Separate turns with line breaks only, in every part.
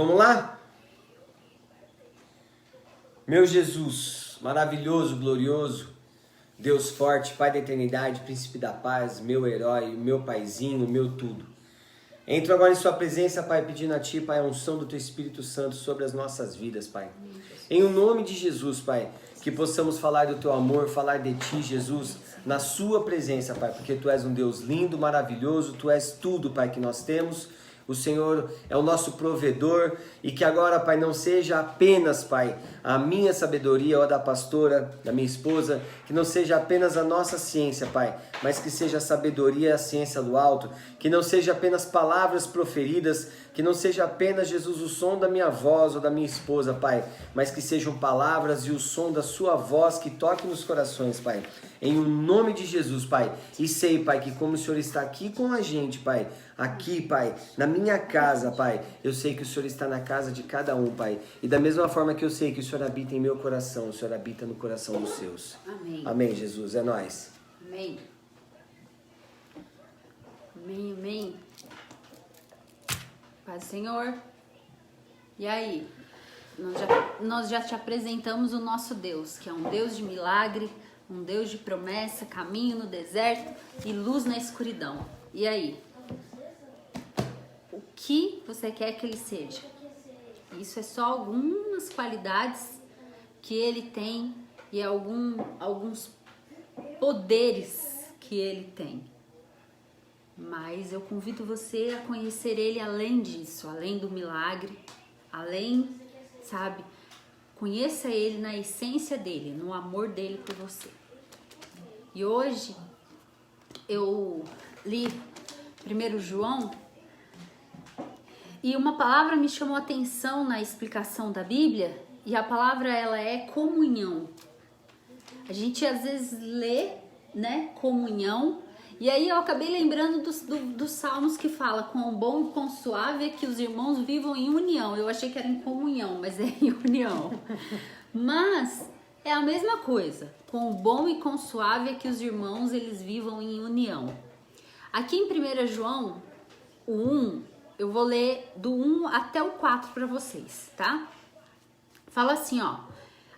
Vamos lá? Meu Jesus, maravilhoso, glorioso, Deus forte, Pai da eternidade, Príncipe da paz, meu herói, meu paizinho, meu tudo. Entro agora em sua presença, Pai, pedindo a Ti, Pai, a unção do Teu Espírito Santo sobre as nossas vidas, Pai. Em o nome de Jesus, Pai, que possamos falar do Teu amor, falar de Ti, Jesus, na Sua presença, Pai, porque Tu és um Deus lindo, maravilhoso, Tu és tudo, Pai, que nós temos. O Senhor é o nosso provedor e que agora, Pai, não seja apenas, Pai, a minha sabedoria ou a da pastora, da minha esposa, que não seja apenas a nossa ciência, Pai, mas que seja a sabedoria e a ciência do alto, que não seja apenas palavras proferidas, que não seja apenas, Jesus, o som da minha voz ou da minha esposa, Pai, mas que sejam palavras e o som da sua voz que toque nos corações, Pai. Em o nome de Jesus, Pai. E sei, Pai, que como o Senhor está aqui com a gente, Pai, aqui, Pai, na minha casa, Pai, eu sei que o Senhor está na casa de cada um, Pai. E da mesma forma que eu sei que o Senhor habita em meu coração, o Senhor habita no coração dos seus.
Amém.
Amém, Jesus. É nóis.
Amém. Amém, amém. Paz, Senhor. E aí? Nós já te apresentamos o nosso Deus, que é um Deus de milagre, um Deus de promessa, caminho no deserto e luz na escuridão. E aí? O que você quer que ele seja? Isso é só algumas qualidades que ele tem e alguns poderes que ele tem. Mas eu convido você a conhecer ele além disso, além do milagre, além, sabe? Conheça ele na essência dele, no amor dele por você. E hoje eu li 1 João e uma palavra me chamou a atenção na explicação da Bíblia, e a palavra ela é comunhão. A gente às vezes lê, né, comunhão, e aí eu acabei lembrando dos salmos que fala: quão bom e quão suave é que os irmãos vivam em união. Eu achei que era em comunhão, mas é em união. Mas é a mesma coisa. Quão bom e quão suave é que os irmãos eles vivam em união. Aqui em 1 João, o 1, eu vou ler do 1 até o 4 para vocês, tá? Fala assim, ó: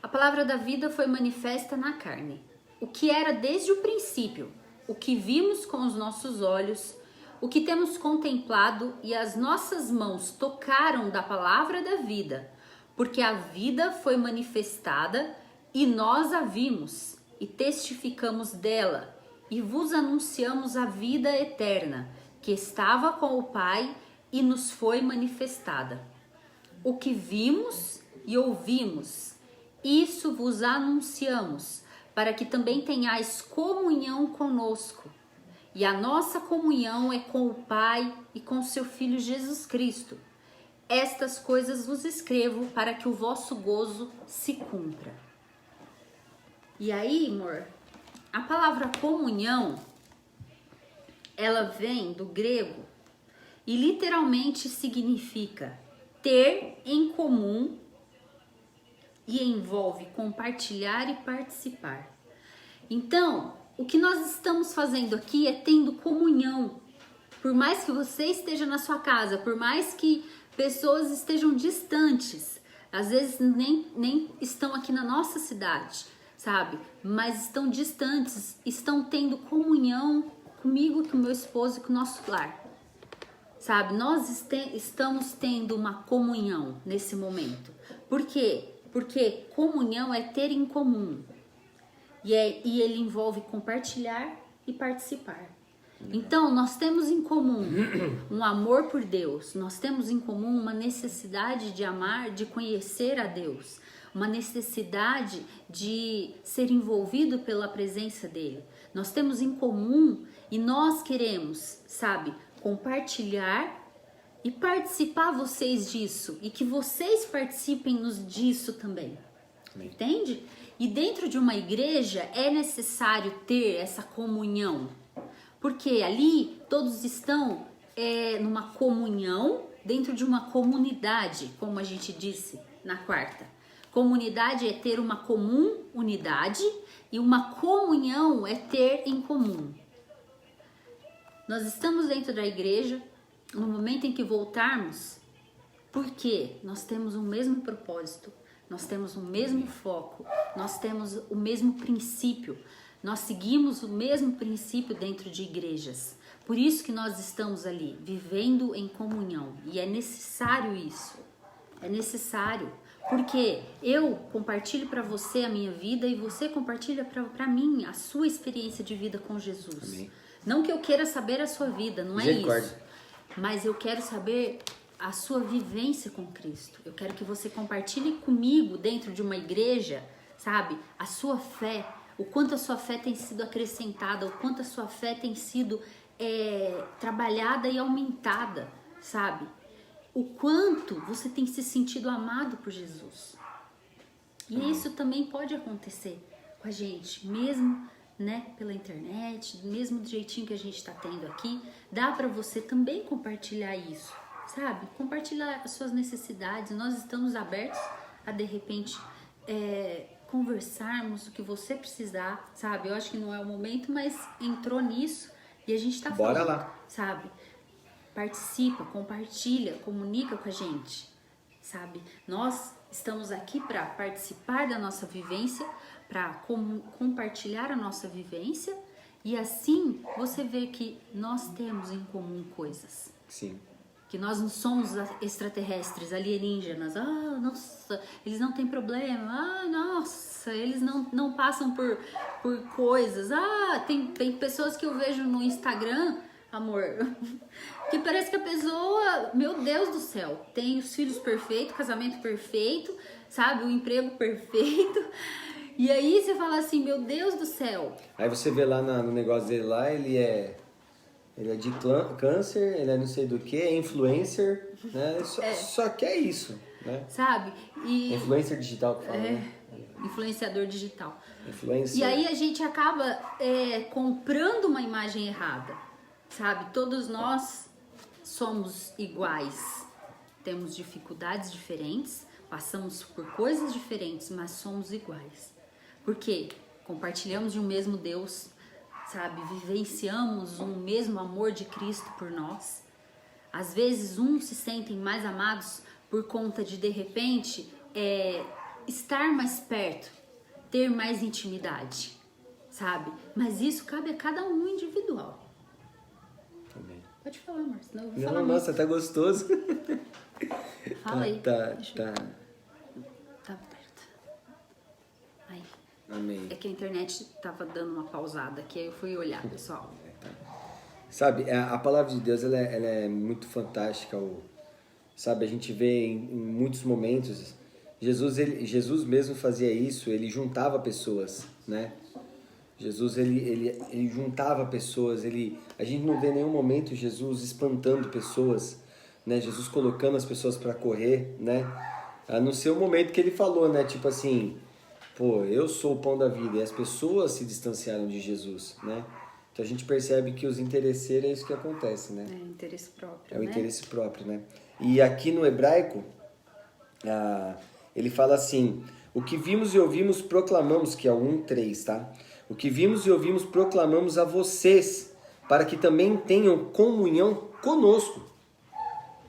a palavra da vida foi manifesta na carne, o que era desde o princípio, o que vimos com os nossos olhos, o que temos contemplado e as nossas mãos tocaram da palavra da vida, porque a vida foi manifestada e nós a vimos e testificamos dela e vos anunciamos a vida eterna que estava com o Pai e nos foi manifestada. O que vimos e ouvimos, isso vos anunciamos, para que também tenhais comunhão conosco. E a nossa comunhão é com o Pai e com seu Filho Jesus Cristo. Estas coisas vos escrevo para que o vosso gozo se cumpra. E aí, amor, a palavra comunhão, ela vem do grego e literalmente significa ter em comum e envolve compartilhar e participar. Então, o que nós estamos fazendo aqui é tendo comunhão. Por mais que você esteja na sua casa, por mais que pessoas estejam distantes, às vezes nem estão aqui na nossa cidade, sabe? Mas estão distantes, estão tendo comunhão comigo, com meu esposo e com o nosso lar. Sabe? Nós estamos tendo uma comunhão nesse momento. Por quê? Porque comunhão é ter em comum. E ele envolve compartilhar e participar. Então, nós temos em comum um amor por Deus. Nós temos em comum uma necessidade de amar, de conhecer a Deus. Uma necessidade de ser envolvido pela presença dele. Nós temos em comum e nós queremos, sabe, compartilhar e participar vocês disso. E que vocês participem disso também. Entende? E dentro de uma igreja é necessário ter essa comunhão. Porque ali todos estão numa comunhão dentro de uma comunidade, como a gente disse na quarta. Comunidade é ter uma comum unidade e uma comunhão é ter em comum. Nós estamos dentro da igreja, no momento em que voltarmos, Porque nós temos o mesmo propósito, nós temos o mesmo foco, nós temos o mesmo princípio, nós seguimos o mesmo princípio dentro de igrejas. Por isso que nós estamos ali, vivendo em comunhão. E é necessário isso. É necessário. Porque eu compartilho para você a minha vida e você compartilha para mim a sua experiência de vida com Jesus.
Amém.
Não que eu queira saber a sua vida, não é
Misericórdia.
isso. Mas eu quero saber a sua vivência com Cristo. Eu quero que você compartilhe comigo dentro de uma igreja, sabe? A sua fé, o quanto a sua fé tem sido acrescentada, o quanto a sua fé tem sido trabalhada e aumentada, sabe? O quanto você tem se sentido amado por Jesus. E isso também pode acontecer com a gente, mesmo, né, pela internet, mesmo do jeitinho que a gente está tendo aqui, dá para você também compartilhar isso, sabe? Compartilhar as suas necessidades. Nós estamos abertos a, de repente, conversarmos o que você precisar, sabe? Eu acho que não é o momento, mas entrou nisso e a gente tá falando.
Bora lá.
Sabe? Participa, compartilha, comunica com a gente, sabe? Nós estamos aqui para participar da nossa vivência, para compartilhar a nossa vivência e assim você vê que nós temos em comum coisas.
Sim.
Que nós não somos extraterrestres, alienígenas. Ah, nossa, eles não têm problema. Ah, nossa, eles não passam por coisas. Ah, tem pessoas que eu vejo no Instagram, amor, que parece que a pessoa, meu Deus do céu, tem os filhos perfeitos, casamento perfeito, sabe, o emprego perfeito. E aí você fala assim, meu Deus do céu.
Aí você vê lá no negócio dele lá, ele é de câncer, ele é não sei do que, é influencer, né? Só que é isso, né?
Sabe? E
Influencer digital que fala, né?
Influenciador digital.
Influencer.
E aí a gente acaba comprando uma imagem errada, sabe? Todos nós somos iguais, temos dificuldades diferentes, passamos por coisas diferentes, mas somos iguais. Por quê? Compartilhamos de um mesmo Deus, sabe? Vivenciamos um mesmo amor de Cristo por nós. Às vezes uns se sentem mais amados por conta de repente, estar mais perto, ter mais intimidade, sabe? Mas isso cabe a cada um individual.
Amém.
Pode falar, amor, senão eu vou
Não,
falar
nossa, tá gostoso.
Fala aí.
Tá.
Tá perto. Aí.
Amém.
É que a internet tava dando uma pausada aqui, aí eu fui olhar, pessoal.
Sabe, a palavra de Deus, ela é muito fantástica. Sabe, a gente vê em muitos momentos, Jesus mesmo fazia isso, ele juntava pessoas, né? Jesus, ele juntava pessoas, a gente não vê em nenhum momento Jesus espantando pessoas, né? Jesus colocando as pessoas para correr, né? A não ser o momento que ele falou, né? Tipo assim, pô, eu sou o pão da vida, e as pessoas se distanciaram de Jesus, né? Então a gente percebe que os interesseiros é isso que acontece, né?
É interesse próprio,
É o
né?
interesse próprio, né? E aqui no hebraico, ele fala assim, o que vimos e ouvimos proclamamos, que é o 1:3, tá? O que vimos e ouvimos proclamamos a vocês, para que também tenham comunhão conosco.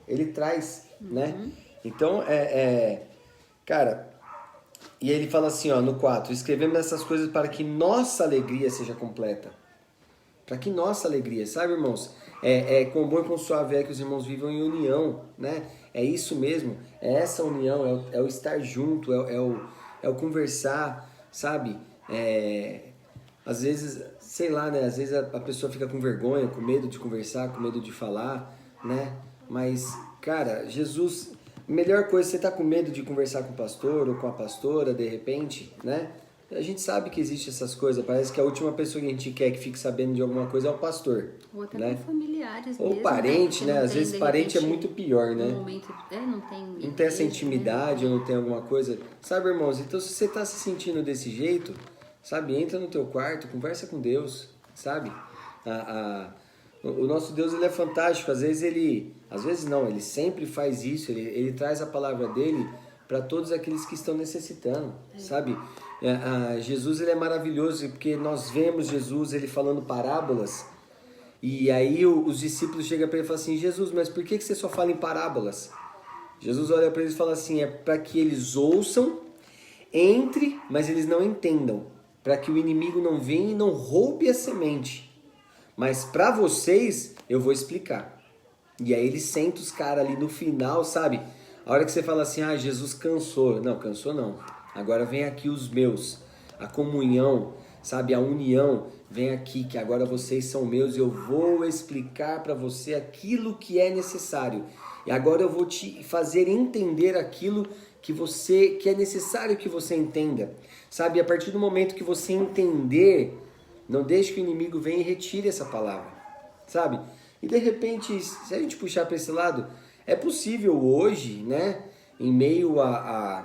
Ele traz, né? Então, cara, e ele fala assim, ó, no 4, escrevemos essas coisas para que nossa alegria seja completa. Para que nossa alegria, sabe, irmãos? Com bom e com suave que os irmãos vivam em união, né? É isso mesmo, é essa união, é o estar junto, é o conversar, sabe? Às vezes, sei lá, né? Às vezes a pessoa fica com vergonha, com medo de conversar, com medo de falar, né? Mas, cara, Jesus, a melhor coisa, você tá com medo de conversar com o pastor ou com a pastora, de repente, né? A gente sabe que existe essas coisas, parece que a última pessoa que a gente quer que fique sabendo de alguma coisa é o pastor.
Ou até
né?
com familiares
ou
mesmo,
parente,
né?
né? Às vezes parente é muito pior, né?
No momento, não
tem essa intimidade,
né?
ou não tem alguma coisa. Sabe, irmãos, então se você tá se sentindo desse jeito, sabe, entra no teu quarto, conversa com Deus, sabe? O nosso Deus, ele é fantástico, às vezes ele sempre faz isso, ele traz a palavra dele para todos aqueles que estão necessitando, sabe? Jesus, ele é maravilhoso, porque nós vemos Jesus, ele falando parábolas, e aí os discípulos chegam para ele e falam assim, Jesus, mas por que você só fala em parábolas? Jesus olha para eles e fala assim, é para que eles ouçam, entre, mas eles não entendam, para que o inimigo não venha e não roube a semente. Mas para vocês, eu vou explicar. E aí ele senta os caras ali no final, sabe? A hora que você fala assim, ah, Jesus cansou. Não, cansou não. Agora vem aqui os meus. A comunhão, sabe? A união. Vem aqui, que agora vocês são meus. Eu vou explicar para você aquilo que é necessário. E agora eu vou te fazer entender aquilo que é necessário que você entenda. Sabe? A partir do momento que você entender, não deixe que o inimigo venha e retire essa palavra. Sabe? E de repente, se a gente puxar para esse lado, é possível hoje, né, em meio a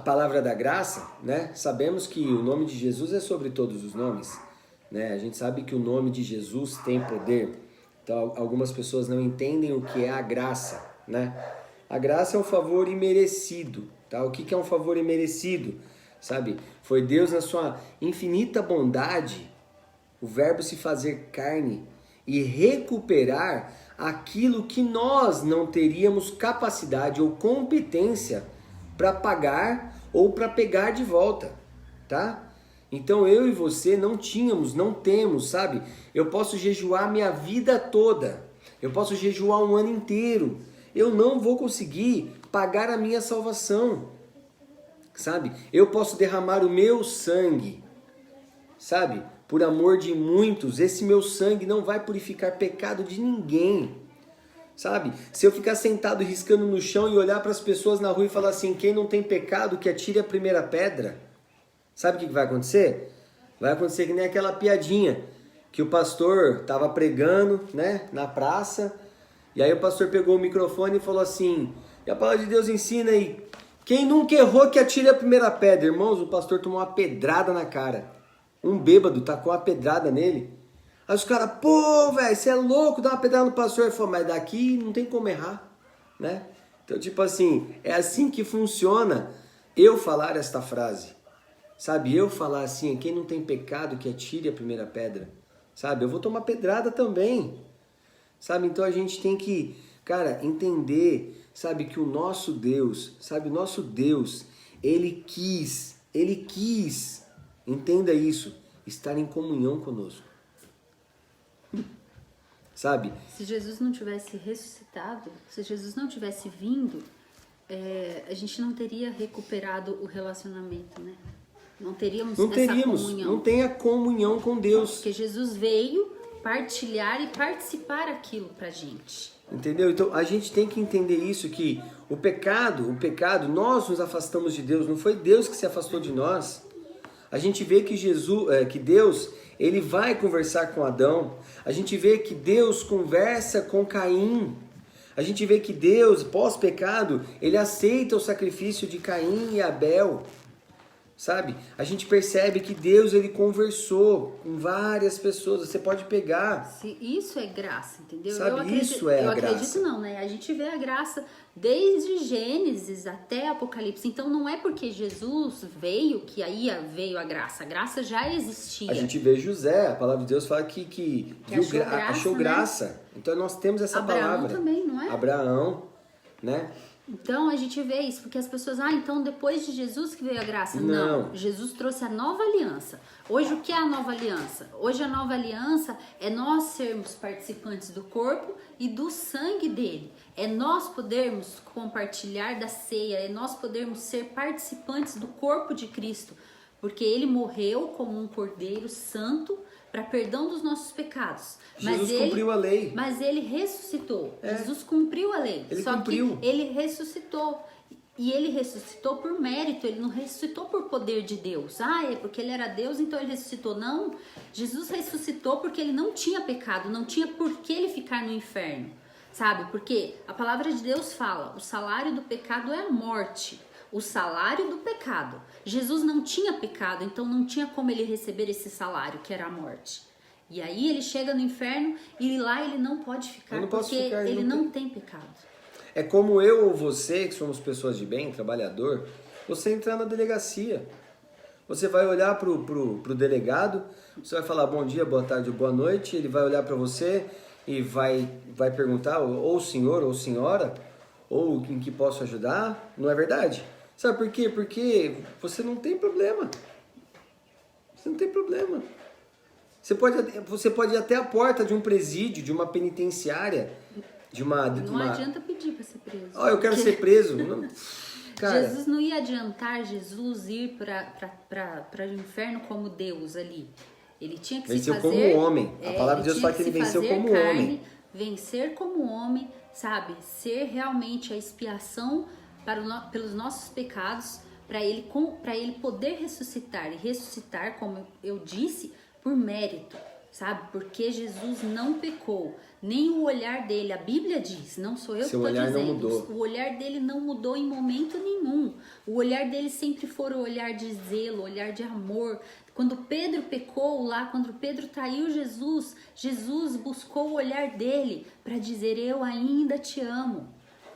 palavra da graça, né, sabemos que o nome de Jesus é sobre todos os nomes, né, a gente sabe que o nome de Jesus tem poder, então algumas pessoas não entendem o que é a graça, né, a graça é um favor imerecido, tá, o que é um favor imerecido, sabe, foi Deus na sua infinita bondade, o verbo se fazer carne e recuperar aquilo que nós não teríamos capacidade ou competência para pagar ou para pegar de volta, tá? Então eu e você não temos, sabe? Eu posso jejuar minha vida toda, eu posso jejuar um ano inteiro, eu não vou conseguir pagar a minha salvação, sabe? Eu posso derramar o meu sangue, sabe? Por amor de muitos, esse meu sangue não vai purificar pecado de ninguém, sabe? Se eu ficar sentado riscando no chão e olhar para as pessoas na rua e falar assim, quem não tem pecado, que atire a primeira pedra, sabe o que vai acontecer? Vai acontecer que nem aquela piadinha, que o pastor estava pregando, né, na praça, e aí o pastor pegou o microfone e falou assim, e a palavra de Deus ensina aí, quem nunca errou que atire a primeira pedra. Irmãos, o pastor tomou uma pedrada na cara. Um bêbado tacou uma pedrada nele. Aí os caras, pô, velho, você é louco, dá uma pedrada no pastor. Ele falou, mas daqui não tem como errar, né? Então, tipo assim, é assim que funciona eu falar esta frase. Sabe, eu falar assim, quem não tem pecado que atire a primeira pedra. Sabe, eu vou tomar pedrada também. Sabe, então a gente tem que, cara, entender, sabe, que o nosso Deus, ele quis, entenda isso, estar em comunhão conosco. Sabe?
Se Jesus não tivesse ressuscitado, se Jesus não tivesse vindo, a gente não teria recuperado o relacionamento, né? Não teríamos essa comunhão.
Não tem a comunhão com Deus.
Porque Jesus veio partilhar e participar aquilo pra gente.
Entendeu? Então a gente tem que entender isso, que o pecado, nós nos afastamos de Deus, não foi Deus que se afastou de nós. A gente vê que que Deus, ele vai conversar com Adão. A gente vê que Deus conversa com Caim. A gente vê que Deus, pós-pecado, ele aceita o sacrifício de Caim e Abel. Sabe? A gente percebe que Deus, ele conversou com várias pessoas. Você pode pegar.
Isso é graça, entendeu?
Sabe? Isso é a graça.
Eu acredito não, né? A gente vê a graça desde Gênesis até Apocalipse. Então não é porque Jesus veio que aí veio a graça. A graça já existia.
A gente vê José, a palavra de Deus fala que achou graça. Né? Então nós temos essa palavra.
Abraão também, não é?
Abraão, né?
Então a gente vê isso, porque as pessoas, então depois de Jesus que veio a graça. Não, Jesus trouxe a nova aliança. Hoje o que é a nova aliança? Hoje a nova aliança é nós sermos participantes do corpo e do sangue dele. É nós podermos compartilhar da ceia, é nós podermos ser participantes do corpo de Cristo. Porque ele morreu como um cordeiro santo para perdão dos nossos pecados.
Jesus cumpriu a lei.
Mas ele ressuscitou. Jesus cumpriu a lei.
Ele cumpriu.
Que ele ressuscitou. E ele ressuscitou por mérito, ele não ressuscitou por poder de Deus. É porque ele era Deus, então ele ressuscitou. Não, Jesus ressuscitou porque ele não tinha pecado, não tinha por que ele ficar no inferno. Sabe? Porque a palavra de Deus fala, o salário do pecado é a morte. O salário do pecado. Jesus não tinha pecado, então não tinha como ele receber esse salário, que era a morte. E aí ele chega no inferno e lá ele não pode ficar, porque ele não tem pecado.
É como eu ou você, que somos pessoas de bem, trabalhador, você entrar na delegacia. Você vai olhar pro delegado, você vai falar bom dia, boa tarde, boa noite, ele vai olhar para você e vai perguntar, ou senhor ou senhora, ou em que posso ajudar, não é verdade? Sabe por quê? Porque você não tem problema. Você não tem problema. Você pode ir até a porta de um presídio, de uma penitenciária,
Não adianta pedir para ser preso.
Oh, eu quero ser preso. Não. Cara,
Jesus não ia adiantar Jesus ir para o inferno como Deus ali. Ele tinha que
venceu
se fazer...
como homem. A palavra de Deus fala que ele venceu como homem.
Vencer como homem, sabe? Ser realmente a expiação pelos nossos pecados, para ele poder ressuscitar. E ressuscitar, como eu disse, por mérito, sabe? Porque Jesus não pecou. Nem o olhar dele, a Bíblia diz, não sou eu que estou dizendo.
Não mudou.
O olhar dele não mudou em momento nenhum. O olhar dele sempre foi o olhar de zelo, o olhar de amor. Quando Pedro pecou lá, quando Pedro traiu Jesus, Jesus buscou o olhar dele para dizer: eu ainda te amo,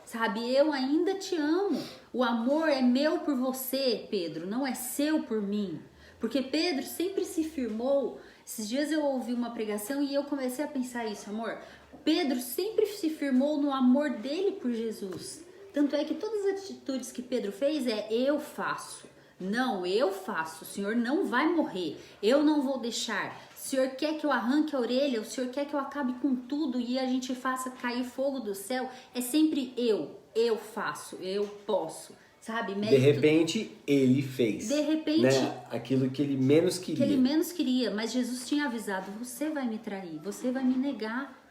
sabe? Eu ainda te amo. O amor é meu por você, Pedro, não é seu por mim. Porque Pedro sempre se firmou. Esses dias eu ouvi uma pregação e eu comecei a pensar isso, amor. Pedro sempre se firmou no amor dele por Jesus. Tanto é que todas as atitudes que Pedro fez eu faço. Não, eu faço. O Senhor não vai morrer. Eu não vou deixar. O Senhor quer que eu arranque a orelha. O Senhor quer que eu acabe com tudo e a gente faça cair fogo do céu. É sempre eu. Eu faço. Eu posso. Sabe?
De repente, ele fez.
De repente,
né? Aquilo que ele menos queria.
Que ele menos queria. Mas Jesus tinha avisado: você vai me trair. Você vai me negar.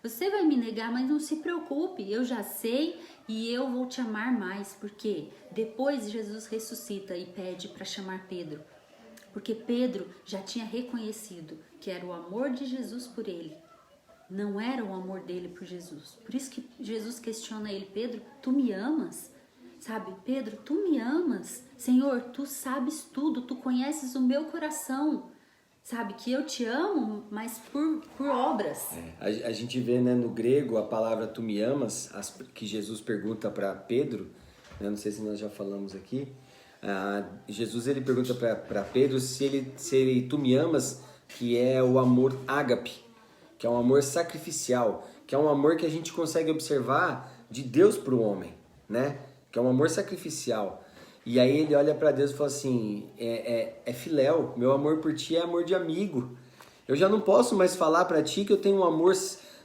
Você vai me negar, mas não se preocupe, eu já sei e eu vou te amar mais. Porque depois Jesus ressuscita e pede para chamar Pedro. Porque Pedro já tinha reconhecido que era o amor de Jesus por ele. Não era o amor dele por Jesus. Por isso que Jesus questiona ele: Pedro, tu me amas? Sabe, Pedro, tu me amas? Senhor, tu sabes tudo, tu conheces o meu coração. Sabe, que eu te amo, mas por obras.
A gente vê, né, no grego a palavra tu me amas, que Jesus pergunta para Pedro, né, não sei se nós já falamos aqui, Jesus ele pergunta para Pedro se ele tu me amas, que é o amor ágape, que é um amor sacrificial, que é um amor que a gente consegue observar de Deus para o homem, né? Que é um amor sacrificial. E aí ele olha para Deus e fala assim: é filéu, meu amor por ti é amor de amigo. Eu já não posso mais falar para ti que eu tenho um amor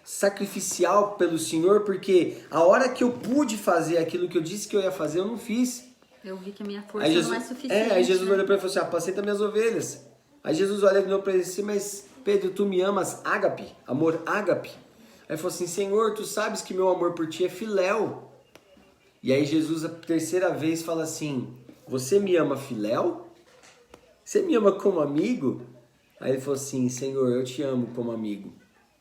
sacrificial pelo Senhor, porque a hora que eu pude fazer aquilo que eu disse que eu ia fazer, eu não fiz.
Eu vi que a minha força não é suficiente.
Aí Jesus olha para ele e falou assim: apacenta minhas ovelhas. Aí Jesus olha de novo para ele e disse: mas Pedro, tu me amas ágape, amor ágape? Aí ele falou assim: Senhor, tu sabes que meu amor por ti é filéu. E aí Jesus a terceira vez fala assim: você me ama filéu? Você me ama como amigo? Aí ele falou assim: Senhor, eu te amo como amigo.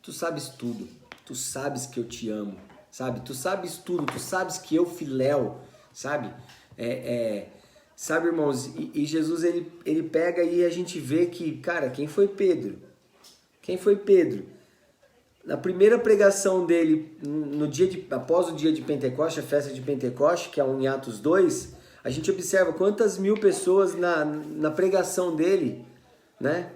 Tu sabes tudo. Tu sabes que eu te amo. Sabe? Tu sabes tudo. Tu sabes que eu filéu. Sabe? Sabe, irmãos? E Jesus ele pega e a gente vê que, cara, quem foi Pedro? Quem foi Pedro? Na primeira pregação dele, após o dia de Pentecoste, a festa de Pentecoste, que é em Atos 2, a gente observa quantas mil pessoas na pregação dele, né?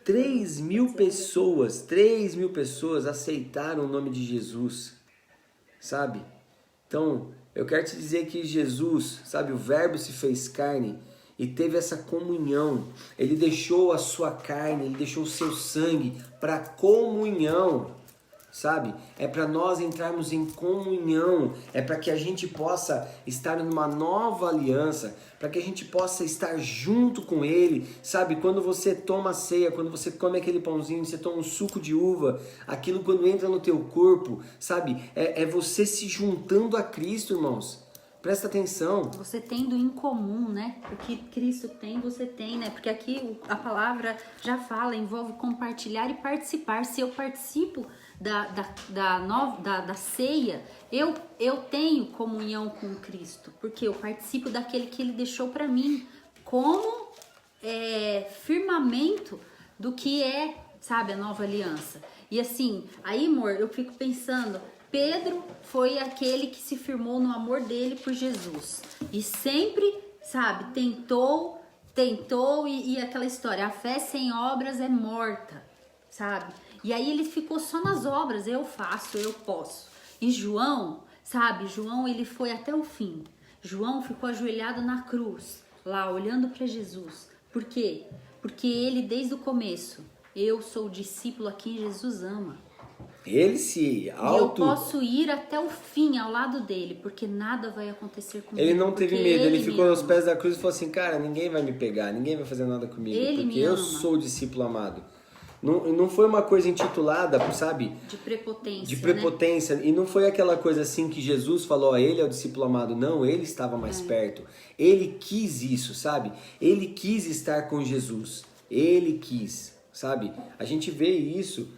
3.000 pessoas aceitaram o nome de Jesus, sabe? Então, eu quero te dizer que Jesus, sabe, o Verbo se fez carne e teve essa comunhão. Ele deixou a sua carne, ele deixou o seu sangue para comunhão, sabe? É para nós entrarmos em comunhão, é para que a gente possa estar numa nova aliança, para que a gente possa estar junto com ele, sabe? Quando você toma a ceia, quando você come aquele pãozinho, você toma um suco de uva, aquilo quando entra no teu corpo, sabe? É você se juntando a Cristo, irmãos. Presta atenção.
Você tendo em comum, né? O que Cristo tem, você tem, né? Porque aqui a palavra já fala, envolve compartilhar e participar. Se eu participo da ceia, eu tenho comunhão com Cristo, porque eu participo daquele que Ele deixou para mim como firmamento do que é, sabe, a nova aliança. E assim, aí, amor, eu fico pensando... Pedro foi aquele que se firmou no amor dele por Jesus. E sempre, sabe, tentou e aquela história, a fé sem obras é morta, sabe? E aí ele ficou só nas obras, eu faço, eu posso. E João, Sabe, João, ele foi até o fim. João ficou ajoelhado na cruz, lá, olhando para Jesus. Por quê? Porque ele, desde o começo, eu sou o discípulo a quem Jesus ama.
Ele se
E eu
auto...
posso ir até o fim ao lado dele, porque nada vai acontecer comigo.
Ele não teve
porque
medo, ele
me
ficou nos
ama.
pés da cruz e falou assim, cara, ninguém vai me pegar, ninguém vai fazer nada comigo,
Ele
porque
me
eu
ama.
sou o discípulo amado. Não foi uma coisa intitulada, sabe?
De prepotência,
De prepotência.
né?
E não foi aquela coisa assim que Jesus falou, ele é o discípulo amado. Não, ele estava mais perto. Ele quis isso, sabe? Ele quis estar com Jesus. Ele quis, sabe? A gente vê isso...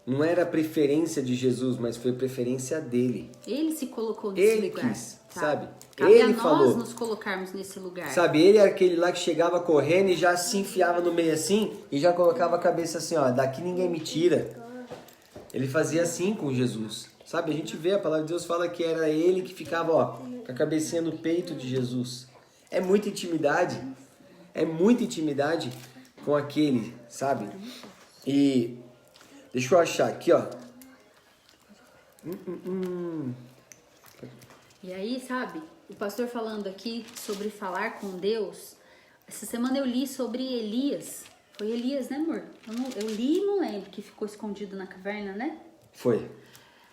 não era a preferência de Jesus, mas foi a preferência dele.
Ele se colocou nesse
Ele
lugar.
quis, sabe?
Cabe
Ele
a nós
falou.
nos colocarmos nesse lugar.
Sabe, ele era aquele lá que chegava correndo e já se enfiava no meio assim e já colocava a cabeça assim, ó, daqui ninguém me tira. Ele fazia assim com Jesus. Sabe, a gente vê, a palavra de Deus fala que era ele que ficava, ó, com a cabecinha no peito de Jesus. É muita intimidade. É muita intimidade com aquele, sabe? E deixa eu achar aqui, ó.
E aí, sabe, o pastor falando aqui sobre falar com Deus, essa semana eu li sobre Elias. Foi Elias, né, amor? Eu li e não lembro, que ficou escondido na caverna, né?
Foi.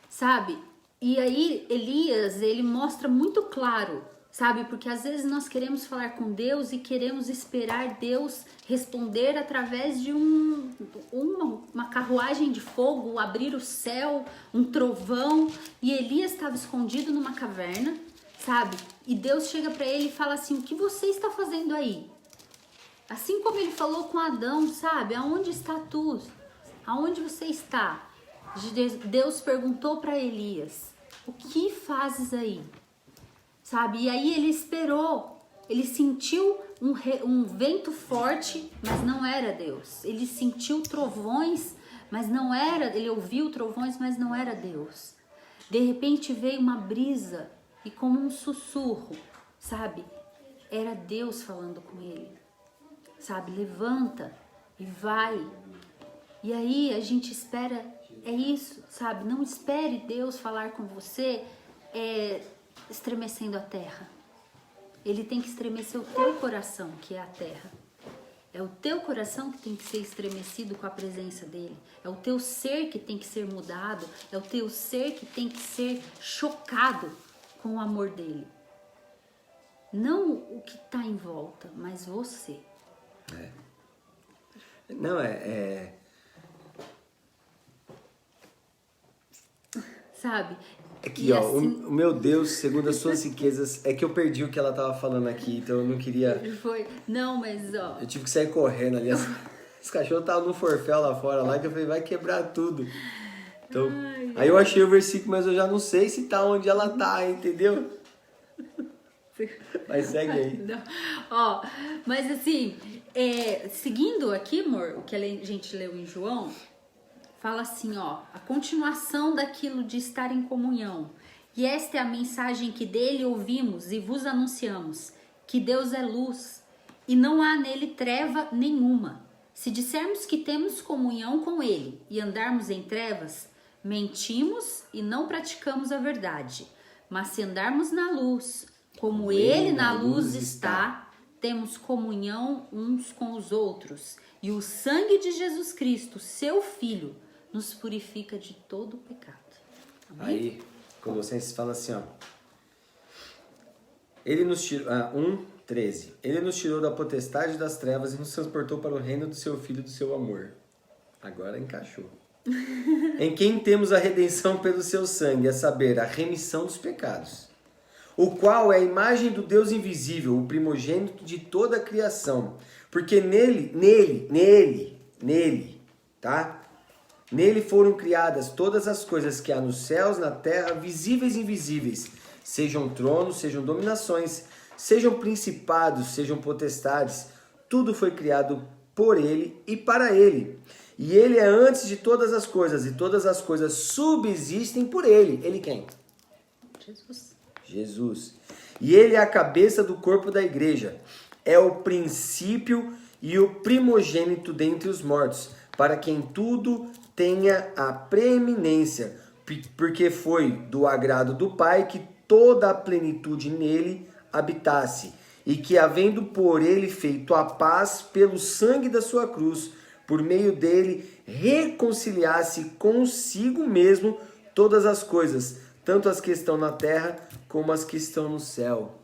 Sabe? E aí, Elias, ele mostra muito claro, sabe? Porque às vezes nós queremos falar com Deus e queremos esperar Deus responder através de uma carruagem de fogo, abrir o céu, um trovão. E Elias estava escondido numa caverna, sabe? E Deus chega para ele e fala assim, o que você está fazendo aí? Assim como ele falou com Adão, sabe? Aonde está tu? Aonde você está? Deus perguntou para Elias, o que fazes aí? Sabe? E aí ele esperou, ele sentiu um vento forte, mas não era Deus. Ele sentiu trovões, mas não era, ele ouviu trovões, mas não era Deus. De repente veio uma brisa e como um sussurro, sabe? Era Deus falando com ele, sabe? Levanta e vai. E aí a gente espera, é isso, sabe? Não espere Deus falar com você, estremecendo a terra. Ele tem que estremecer o teu coração, que é a terra. É o teu coração que tem que ser estremecido com a presença dele. É o teu ser que tem que ser mudado. É o teu ser que tem que ser chocado com o amor dele. Não o que está em volta, mas você.
Não,
Sabe?
Aqui,
E
ó,
assim,
o meu Deus, segundo as suas riquezas, é que eu perdi o que ela tava falando aqui, então eu não queria...
Não, mas ó...
Eu tive que sair correndo ali, os cachorros estavam no forféu lá fora, lá que eu falei, vai quebrar tudo. Então, aí eu achei o versículo, mas eu já não sei se tá onde ela tá, entendeu? Mas segue aí.
Não. Ó, mas assim, seguindo aqui, amor, o que a gente leu em João, fala assim, ó, a continuação daquilo de estar em comunhão. E esta é a mensagem que dele ouvimos e vos anunciamos, que Deus é luz e não há nele treva nenhuma. Se dissermos que temos comunhão com ele e andarmos em trevas, mentimos e não praticamos a verdade. Mas se andarmos na luz, como ele na luz está, temos comunhão uns com os outros. E o sangue de Jesus Cristo, seu Filho, nos purifica de todo o pecado. Amém?
Aí, Colossenses fala assim, ó. Ele nos tirou... 1:13. Ele nos tirou da potestade das trevas e nos transportou para o reino do seu Filho e do seu amor. Agora encaixou. Em quem temos a redenção pelo seu sangue, a saber, a remissão dos pecados. O qual é a imagem do Deus invisível, o primogênito de toda a criação. Porque nele, tá? Nele foram criadas todas as coisas que há nos céus, na terra, visíveis e invisíveis. Sejam tronos, sejam dominações, sejam principados, sejam potestades. Tudo foi criado por ele e para ele. E ele é antes de todas as coisas, e todas as coisas subsistem por ele. Ele quem? Jesus. E ele é a cabeça do corpo da igreja. É o princípio e o primogênito dentre os mortos, para quem tudo tenha a preeminência, porque foi do agrado do Pai que toda a plenitude nele habitasse, e que, havendo por ele feito a paz pelo sangue da sua cruz, por meio dele reconciliasse consigo mesmo todas as coisas, tanto as que estão na terra como as que estão no céu.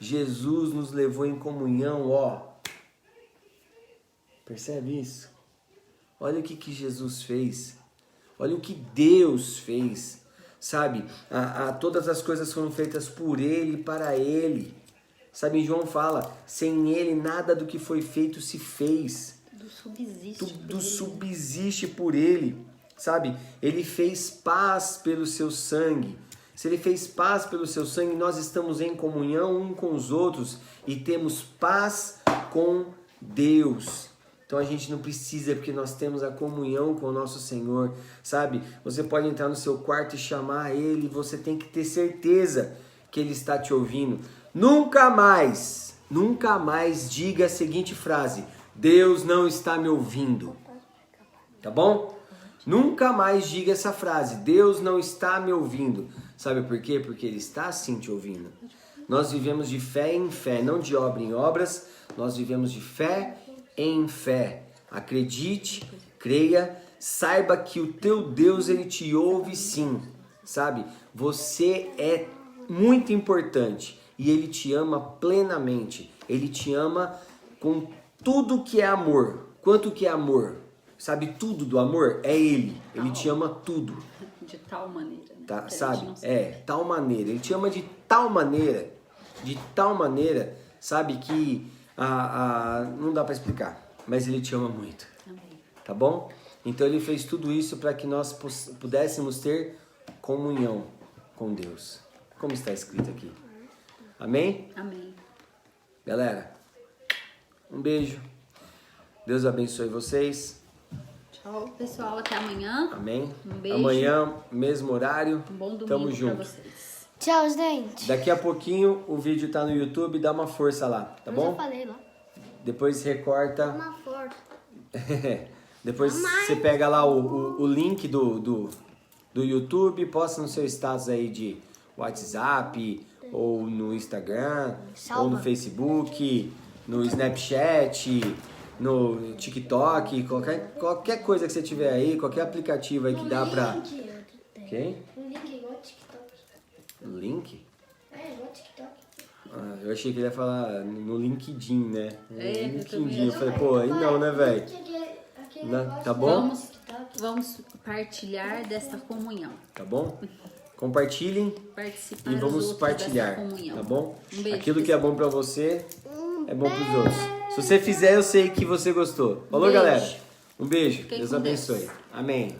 Jesus nos levou em comunhão, ó. Percebe isso? Olha o que Jesus fez. Olha o que Deus fez. Sabe? Todas as coisas foram feitas por Ele e para Ele. Sabe, João fala, sem Ele nada do que foi feito se fez. Tudo subsiste por Ele. Sabe? Ele fez paz pelo seu sangue. Se Ele fez paz pelo seu sangue, nós estamos em comunhão um com os outros e temos paz com Deus. Então a gente não precisa, porque nós temos a comunhão com o nosso Senhor, sabe? Você pode entrar no seu quarto e chamar Ele, você tem que ter certeza que Ele está te ouvindo. Nunca mais diga a seguinte frase: Deus não está me ouvindo. Tá bom? Nunca mais diga essa frase: Deus não está me ouvindo. Sabe por quê? Porque Ele está sim te ouvindo. Nós vivemos de fé em fé, não de obra em obras. Nós vivemos de fé em fé. Acredite, creia, saiba que o teu Deus, Ele te ouve sim. Sabe? Você é muito importante e Ele te ama plenamente. Ele te ama com tudo que é amor. Quanto que é amor? Sabe, tudo do amor é Ele. Ele te ama tudo.
De tal maneira. Né?
Tá, sabe? Tal maneira. Ele te ama de tal maneira, sabe, que não dá para explicar. Mas Ele te ama muito. Amém. Tá bom? Então Ele fez tudo isso para que nós pudéssemos ter comunhão com Deus. Como está escrito aqui. Amém?
Amém.
Galera, um beijo. Deus abençoe vocês.
Tchau, pessoal. Até amanhã.
Amém.
Um beijo.
Amanhã, mesmo horário.
Um bom domingo
Tamo junto.
pra vocês.
Tchau, gente.
Daqui a pouquinho o vídeo tá no YouTube, dá uma força lá, tá
Eu
bom?
já falei lá.
Depois recorta.
Uma força.
Depois você pega lá o link do YouTube, posta no seu status aí de WhatsApp, ou no Instagram, ou no Facebook, no Snapchat, no TikTok, qualquer coisa que você tiver aí, qualquer aplicativo aí que dá pra... Quem?
Um link igual TikTok.
Link?
É, igual TikTok.
Ah, eu achei que ele ia falar no LinkedIn, né?
É, eu
LinkedIn.
também.
Eu falei, pô, aí não, né, velho? Tá bom?
Vamos partilhar dessa comunhão.
Tá bom? Compartilhem
Participar
e vamos
dos outros
partilhar,
dessa comunhão.
tá bom?
Um beijo,
Aquilo que é bom pra você é bom pros outros. Se você fizer, eu sei que você gostou. Falou,
Beijo.
galera? Um beijo.
Fiquem
Deus
com Deus.
abençoe. Amém.